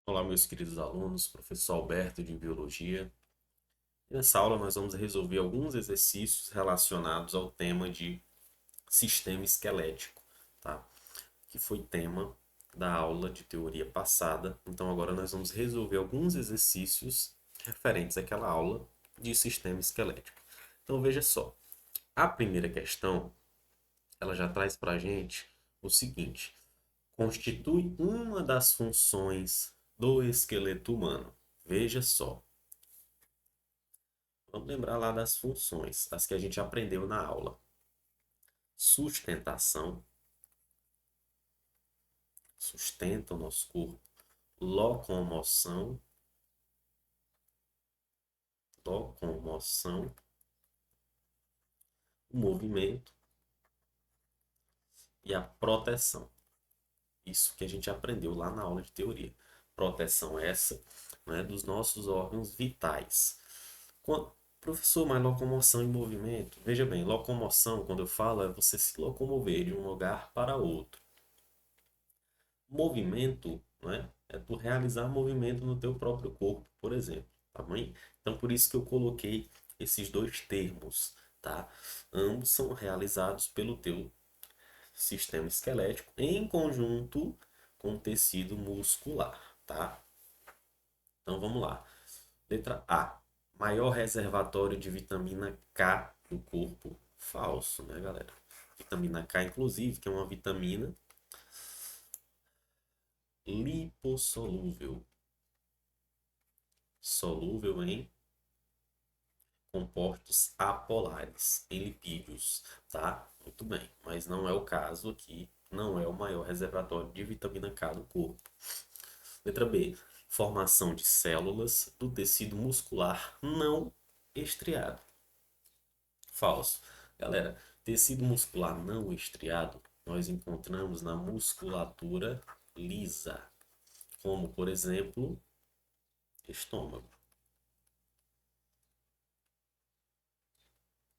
Olá, meus queridos alunos, professor Alberto de Biologia. Nessa aula nós vamos resolver alguns exercícios relacionados ao tema de sistema esquelético, tá? Que foi tema da aula de teoria passada. Então agora nós vamos resolver alguns exercícios referentes àquela aula de sistema esquelético. Então veja só, a primeira questão, ela já traz para a gente o seguinte: constitui uma das funções do esqueleto humano. Veja só. Vamos lembrar lá das funções, as que a gente aprendeu na aula. Sustentação, sustenta o nosso corpo. Locomoção, locomoção, o movimento e a proteção. Isso que a gente aprendeu lá na aula de teoria. Proteção essa, né, dos nossos órgãos vitais. Professor, mas locomoção e movimento? Veja bem, locomoção, quando eu falo, é você se locomover de um lugar para outro. Movimento, né, é tu realizar movimento no teu próprio corpo, por exemplo, tá bem? Então, por isso que eu coloquei esses dois termos, tá? Ambos são realizados pelo teu sistema esquelético em conjunto com o tecido muscular, tá? Então, vamos lá. Letra A. Maior reservatório de vitamina K do corpo. Falso, né, galera? Vitamina K, inclusive, que é uma vitamina lipossolúvel. Solúvel em compostos apolares, em lipídios, tá? Muito bem, mas não é o caso aqui, não é o maior reservatório de vitamina K do corpo. Letra B. Formação de células do tecido muscular não estriado. Falso. Galera, tecido muscular não estriado nós encontramos na musculatura lisa, como por exemplo, estômago,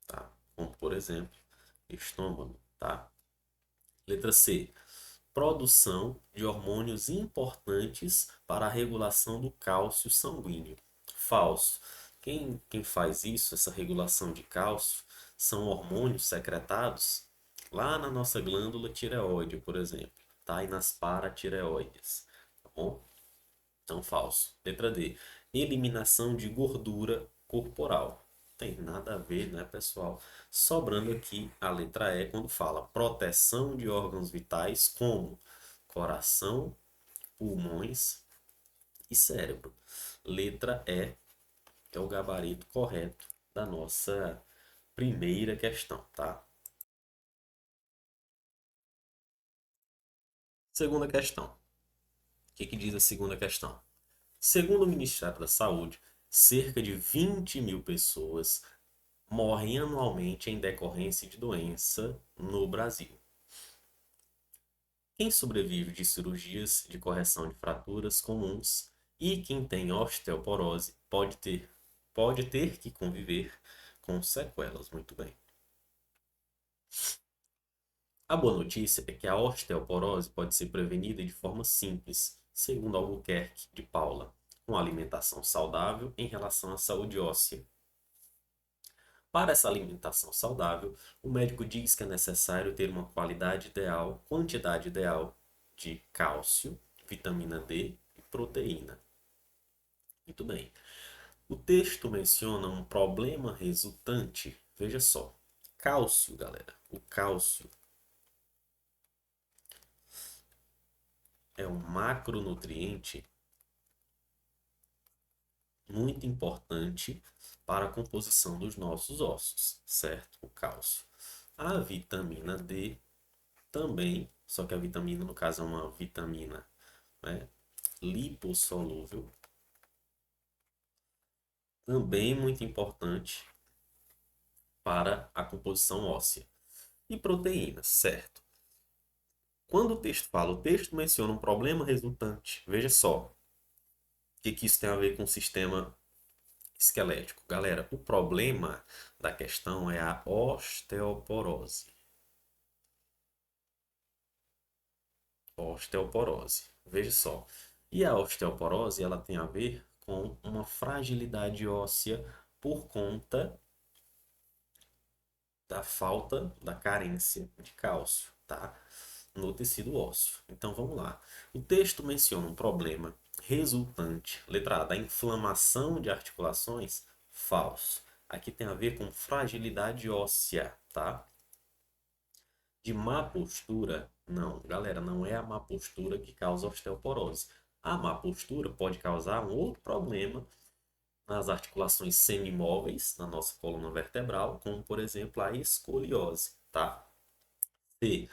tá? Como por exemplo, estômago, tá? Letra C. Produção de hormônios importantes para a regulação do cálcio sanguíneo. Falso. Quem faz isso, essa regulação de cálcio, são hormônios secretados lá na nossa glândula tireoide, por exemplo, tá? E nas paratireoides, tá bom? Então, falso. Letra D. Eliminação de gordura corporal. Tem nada a ver, né, pessoal? Sobrando aqui a letra E quando fala proteção de órgãos vitais como coração, pulmões e cérebro. Letra E é o gabarito correto da nossa primeira questão, tá? Segunda questão. O que diz a segunda questão? Segundo o Ministério da Saúde, cerca de 20 mil pessoas morrem anualmente em decorrência de doença no Brasil. Quem sobrevive de cirurgias de correção de fraturas comuns e quem tem osteoporose pode ter que conviver com sequelas. Muito bem. A boa notícia é que a osteoporose pode ser prevenida de forma simples, segundo Albuquerque de Paula, com alimentação saudável em relação à saúde óssea. Para essa alimentação saudável, o médico diz que é necessário ter uma quantidade ideal de cálcio, vitamina D e proteína. Muito bem. O texto menciona um problema resultante. Veja só. Cálcio, galera. O cálcio é um macronutriente muito importante para a composição dos nossos ossos, certo? O cálcio. A vitamina D também, só que a vitamina, no caso, é uma vitamina, né, lipossolúvel, também muito importante para a composição óssea. E proteínas, certo? Quando o texto menciona um problema resultante, veja só, o que isso tem a ver com o sistema esquelético. Galera, o problema da questão é a osteoporose. Osteoporose. Veja só. E a osteoporose, ela tem a ver com uma fragilidade óssea por conta da falta, da carência de cálcio, tá? No tecido ósseo. Então vamos lá. O texto menciona um problema resultante, letra A, da inflamação de articulações? Falso. Aqui tem a ver com fragilidade óssea, tá? De má postura? Não, galera, não é a má postura que causa osteoporose. A má postura pode causar um outro problema nas articulações semimóveis na nossa coluna vertebral, como por exemplo a escoliose, tá? C.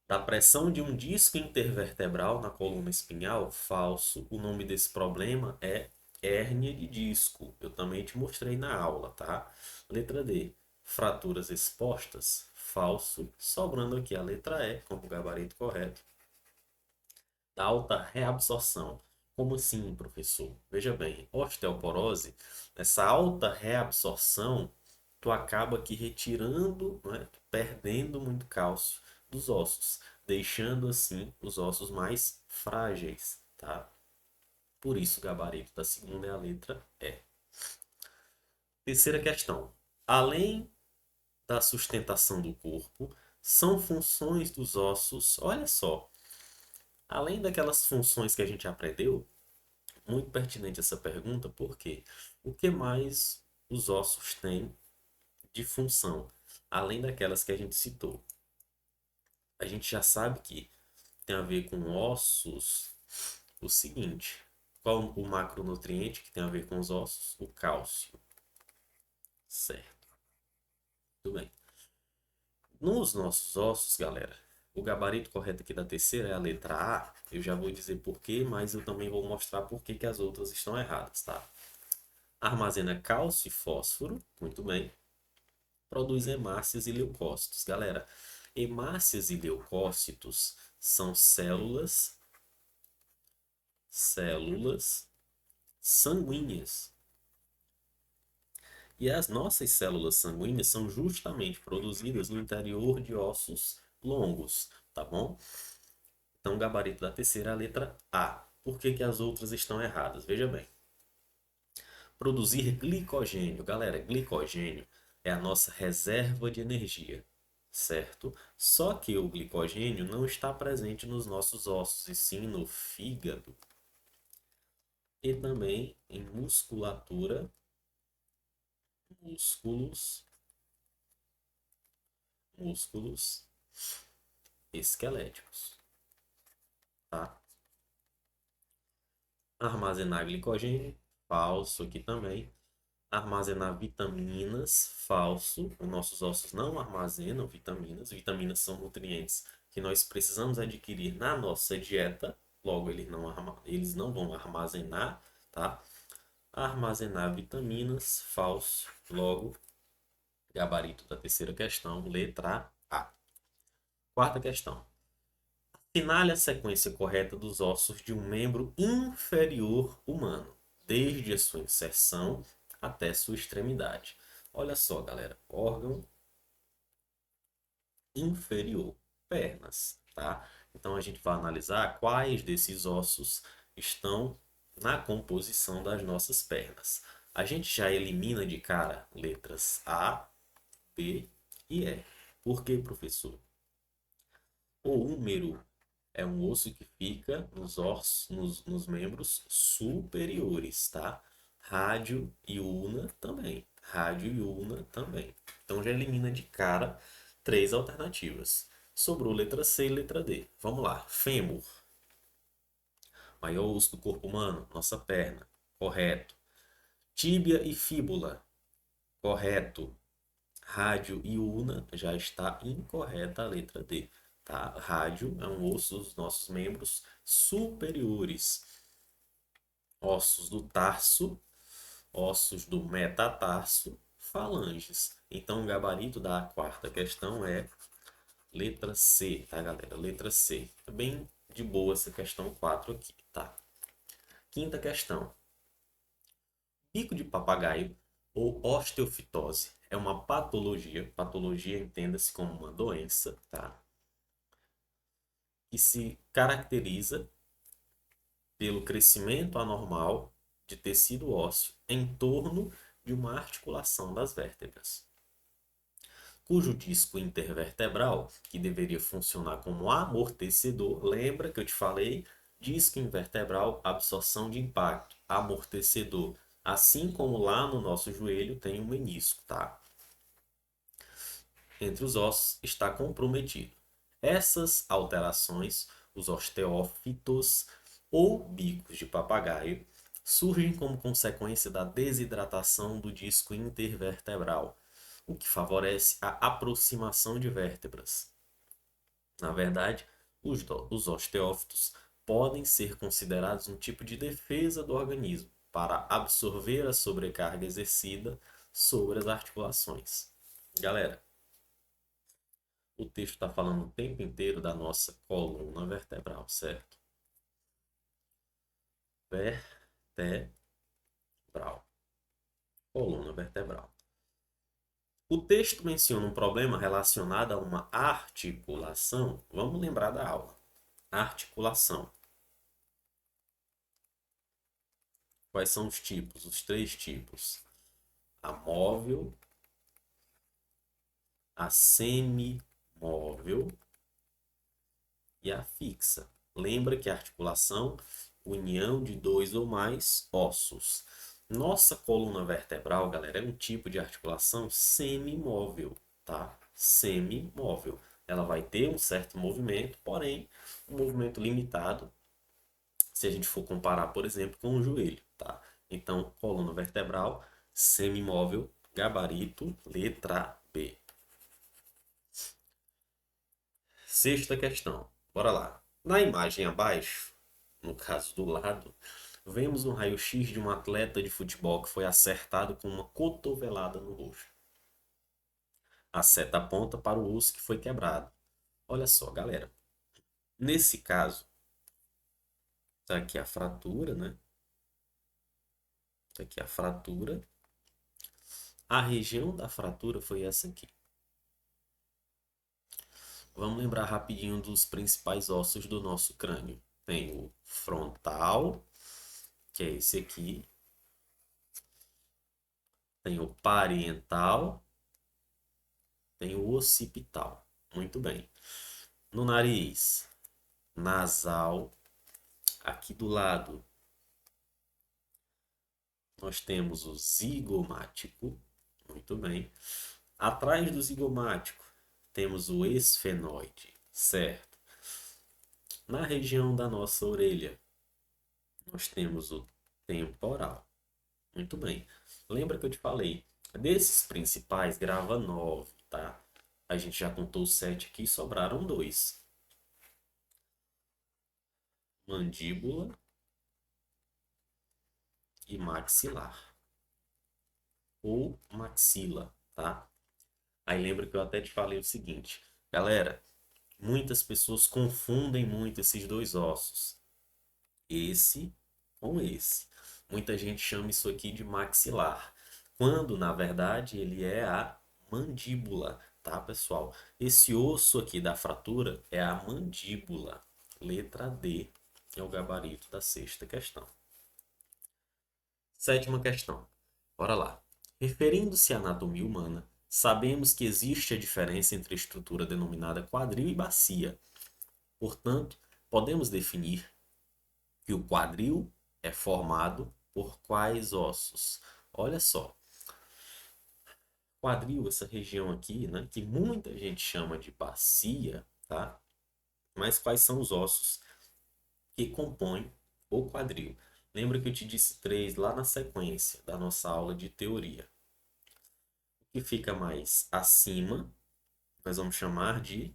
Da pressão de um disco intervertebral na coluna espinhal? Falso. O nome desse problema é hérnia de disco. Eu também te mostrei na aula, tá? Letra D. Fraturas expostas? Falso. Sobrando aqui a letra E, como gabarito correto. Da alta reabsorção. Como assim, professor? Veja bem, osteoporose, essa alta reabsorção, tu acaba aqui retirando, né, perdendo muito cálcio dos ossos, deixando assim os ossos mais frágeis, tá? Por isso o gabarito da segunda é a letra E. Terceira questão. Além da sustentação do corpo, são funções dos ossos, olha só, além daquelas funções que a gente aprendeu, muito pertinente essa pergunta, porque o que mais os ossos têm de função, além daquelas que a gente citou? A gente já sabe que tem a ver com ossos o seguinte: qual o macronutriente que tem a ver com os ossos? O cálcio. Certo, tudo bem. Nos nossos ossos, galera, o gabarito correto aqui da terceira é a letra A. Eu já vou dizer por quê, mas eu também vou mostrar por que as outras estão erradas, tá? Armazena cálcio e fósforo, muito bem. Produz hemácias e leucócitos. Galera, hemácias e leucócitos são células sanguíneas. E as nossas células sanguíneas são justamente produzidas no interior de ossos longos, tá bom? Então, o gabarito da terceira é a letra A. Por que as outras estão erradas? Veja bem. Produzir glicogênio. Galera, glicogênio é a nossa reserva de energia, certo? Só que o glicogênio não está presente nos nossos ossos, e sim no fígado e também em musculatura, músculos, músculos esqueléticos, tá? Armazenar glicogênio, falso aqui também. Armazenar vitaminas, falso. Os nossos ossos não armazenam vitaminas. Vitaminas são nutrientes que nós precisamos adquirir na nossa dieta. Logo, eles não vão armazenar, tá? Armazenar vitaminas, falso. Logo, gabarito da terceira questão, letra A. Quarta questão. Assinale a sequência correta dos ossos de um membro inferior humano, desde a sua inserção até sua extremidade. Olha só, galera, órgão inferior, pernas, tá? Então a gente vai analisar quais desses ossos estão na composição das nossas pernas. A gente já elimina de cara letras A, B e E. Por quê, professor? O húmero é um osso que fica nos ossos, nos membros superiores, tá? Rádio e ulna também. Rádio e ulna também. Então já elimina de cara três alternativas. Sobrou letra C e letra D. Vamos lá. Fêmur, maior osso do corpo humano, nossa perna. Correto. Tíbia e fíbula. Correto. Rádio e ulna já está incorreta a letra D. Tá? Rádio é um osso dos nossos membros superiores. Ossos do tarso, ossos do metatarso, falanges. Então, o gabarito da quarta questão é letra C, tá, galera? Letra C. É bem de boa essa questão 4 aqui, tá? Quinta questão. Bico de papagaio ou osteofitose é uma patologia entenda-se como uma doença, tá? Que se caracteriza pelo crescimento anormal de tecido ósseo em torno de uma articulação das vértebras, cujo disco intervertebral, que deveria funcionar como amortecedor, lembra que eu te falei? Disco intervertebral, absorção de impacto, amortecedor. Assim como lá no nosso joelho tem um menisco, tá? Entre os ossos está comprometido. Essas alterações, os osteófitos ou bicos de papagaio, surgem como consequência da desidratação do disco intervertebral, o que favorece a aproximação de vértebras. Na verdade, os osteófitos podem ser considerados um tipo de defesa do organismo para absorver a sobrecarga exercida sobre as articulações. Galera, o texto está falando o tempo inteiro da nossa coluna vertebral, certo? Vertebral. Coluna vertebral. O texto menciona um problema relacionado a uma articulação. Vamos lembrar da aula. Articulação. Quais são os tipos? Os três tipos: a móvel, a semimóvel e a fixa. Lembra que a articulação, união de dois ou mais ossos. Nossa coluna vertebral, galera, é um tipo de articulação semimóvel, tá? Semimóvel. Ela vai ter um certo movimento, porém, um movimento limitado, se a gente for comparar, por exemplo, com o joelho, tá? Então, coluna vertebral, semimóvel, gabarito, letra B. Sexta questão. Bora lá. Na imagem abaixo, no caso do lado, vemos um raio-x de um atleta de futebol que foi acertado com uma cotovelada no rosto. A seta aponta para o osso que foi quebrado. Olha só, galera. Nesse caso, tá aqui a fratura, né? Tá aqui a fratura. A região da fratura foi essa aqui. Vamos lembrar rapidinho dos principais ossos do nosso crânio. Tem o frontal, que é esse aqui. Tem o parietal, tem o occipital. Muito bem. No nariz, nasal. Aqui do lado, nós temos o zigomático. Muito bem. Atrás do zigomático, temos o esfenoide, certo? Na região da nossa orelha, nós temos o temporal. Muito bem. Lembra que eu te falei? Desses principais, grava 9, tá? A gente já contou 7 aqui, sobraram 2. Mandíbula e maxilar. Ou maxila, tá? Aí lembra que eu até te falei o seguinte. Galera, muitas pessoas confundem muito esses dois ossos. Esse com esse. Muita gente chama isso aqui de maxilar, quando na verdade ele é a mandíbula, tá, pessoal? Esse osso aqui da fratura é a mandíbula. Letra D é o gabarito da sexta questão. Sétima questão. Bora lá. Referindo-se à anatomia humana, sabemos que existe a diferença entre a estrutura denominada quadril e bacia. Portanto, podemos definir que o quadril é formado por quais ossos? Olha só. Quadril, essa região aqui, né, que muita gente chama de bacia, tá? Mas quais são os ossos que compõem o quadril? Lembra que eu te disse 3 lá na sequência da nossa aula de teoria. O que fica mais acima, nós vamos chamar de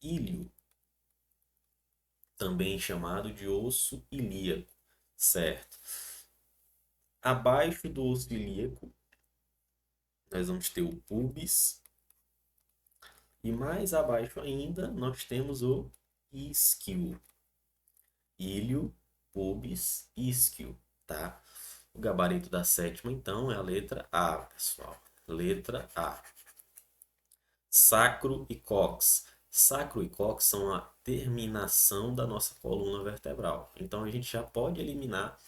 íleo, também chamado de osso ilíaco, certo? Abaixo do osso ilíaco, nós vamos ter o pubis. E mais abaixo ainda, nós temos o isquio. Ilho, pubis, isquio, tá? O gabarito da sétima, então, é a letra A, pessoal. Letra A. Sacro e cox. Sacro e cóccix são a terminação da nossa coluna vertebral. Então a gente já pode eliminar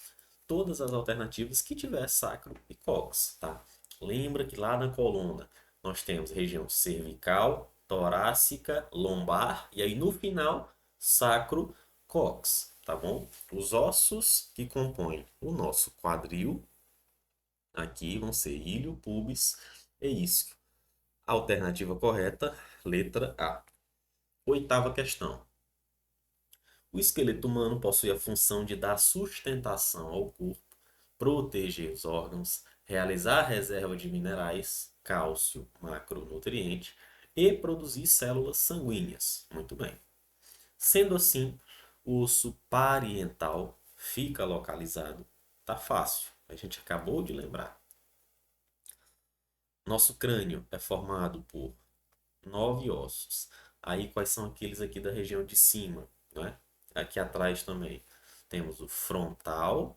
todas as alternativas que tiver sacro e cóccix, tá? Lembra que lá na coluna nós temos região cervical, torácica, lombar e aí no final sacro, cóccix, tá bom? Os ossos que compõem o nosso quadril aqui vão ser ilho, pubis e isquio. Alternativa correta, letra A. Oitava questão. O esqueleto humano possui a função de dar sustentação ao corpo, proteger os órgãos, realizar a reserva de minerais, cálcio, macronutriente e produzir células sanguíneas. Muito bem. Sendo assim, o osso parietal fica localizado. Tá fácil, a gente acabou de lembrar. Nosso crânio é formado por 9 ossos. Aí quais são aqueles aqui da região de cima, né? Aqui atrás também temos o frontal.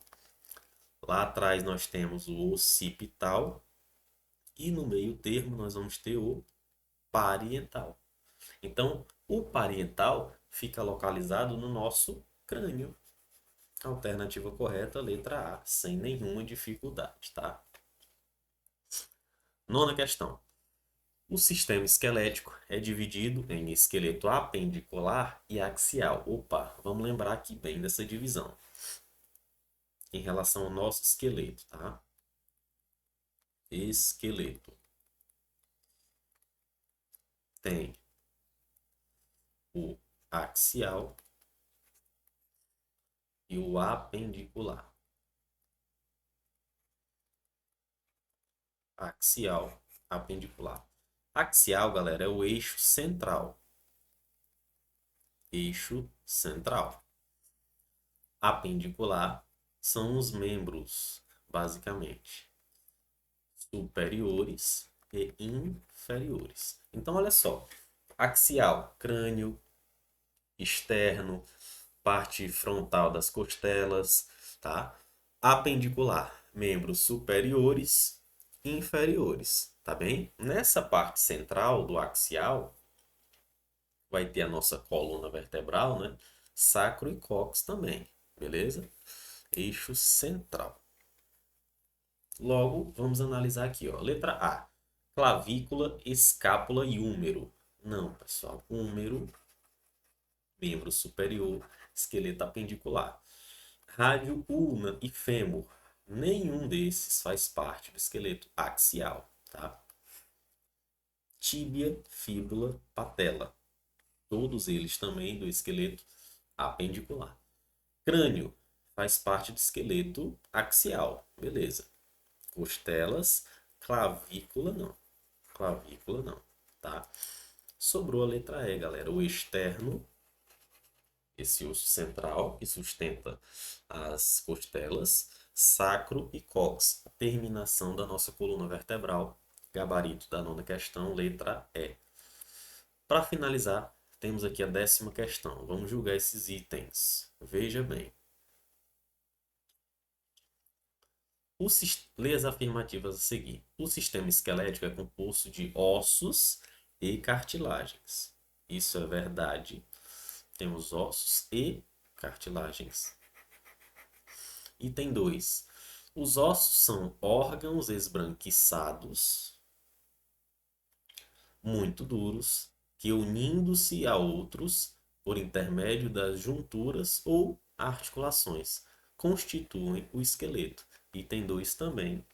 Lá atrás nós temos o occipital. E no meio termo nós vamos ter o parietal. Então, o parietal fica localizado no nosso crânio. Alternativa correta, letra A, sem nenhuma dificuldade, tá? Nona questão. O sistema esquelético é dividido em esqueleto apendicular e axial. Opa, vamos lembrar aqui bem dessa divisão. Em relação ao nosso esqueleto, tá? Esqueleto. Tem o axial e o apendicular. Axial, apendicular. Axial, galera, é o eixo central. Eixo central. Apendicular são os membros, basicamente, superiores e inferiores. Então, olha só. Axial, crânio, externo, parte frontal das costelas, tá? Apendicular, membros superiores e inferiores, tá bem? Nessa parte central do axial, vai ter a nossa coluna vertebral, né? Sacro e cóccix também, beleza? Eixo central. Logo, vamos analisar aqui, ó. Letra A. Clavícula, escápula e húmero. Não, pessoal. Húmero, membro superior, esqueleto apendicular. Rádio, ulna e fêmur. Nenhum desses faz parte do esqueleto axial, tá? Tíbia, fíbula, patela. Todos eles também do esqueleto apendicular. Crânio faz parte do esqueleto axial, beleza. Costelas, clavícula não. Clavícula não, tá? Sobrou a letra E, galera. O externo, esse osso central que sustenta as costelas, sacro e cóccix, terminação da nossa coluna vertebral. Gabarito da nona questão, letra E. Para finalizar, temos aqui a 10ª questão. Vamos julgar esses itens. Veja bem. Lê as afirmativas a seguir. O sistema esquelético é composto de ossos e cartilagens. Isso é verdade. Temos ossos e cartilagens. Item 2. Os ossos são órgãos esbranquiçados, muito duros, que unindo-se a outros por intermédio das junturas ou articulações, constituem o esqueleto. Item 2 também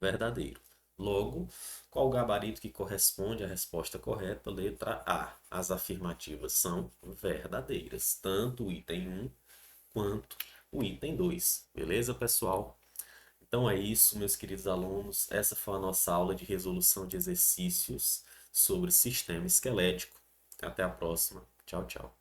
verdadeiro. Logo, qual o gabarito que corresponde à resposta correta? Letra A. As afirmativas são verdadeiras, tanto o item 1 quanto o item 2. Beleza, pessoal? Então é isso, meus queridos alunos. Essa foi a nossa aula de resolução de exercícios sobre sistema esquelético. Até a próxima. Tchau, tchau.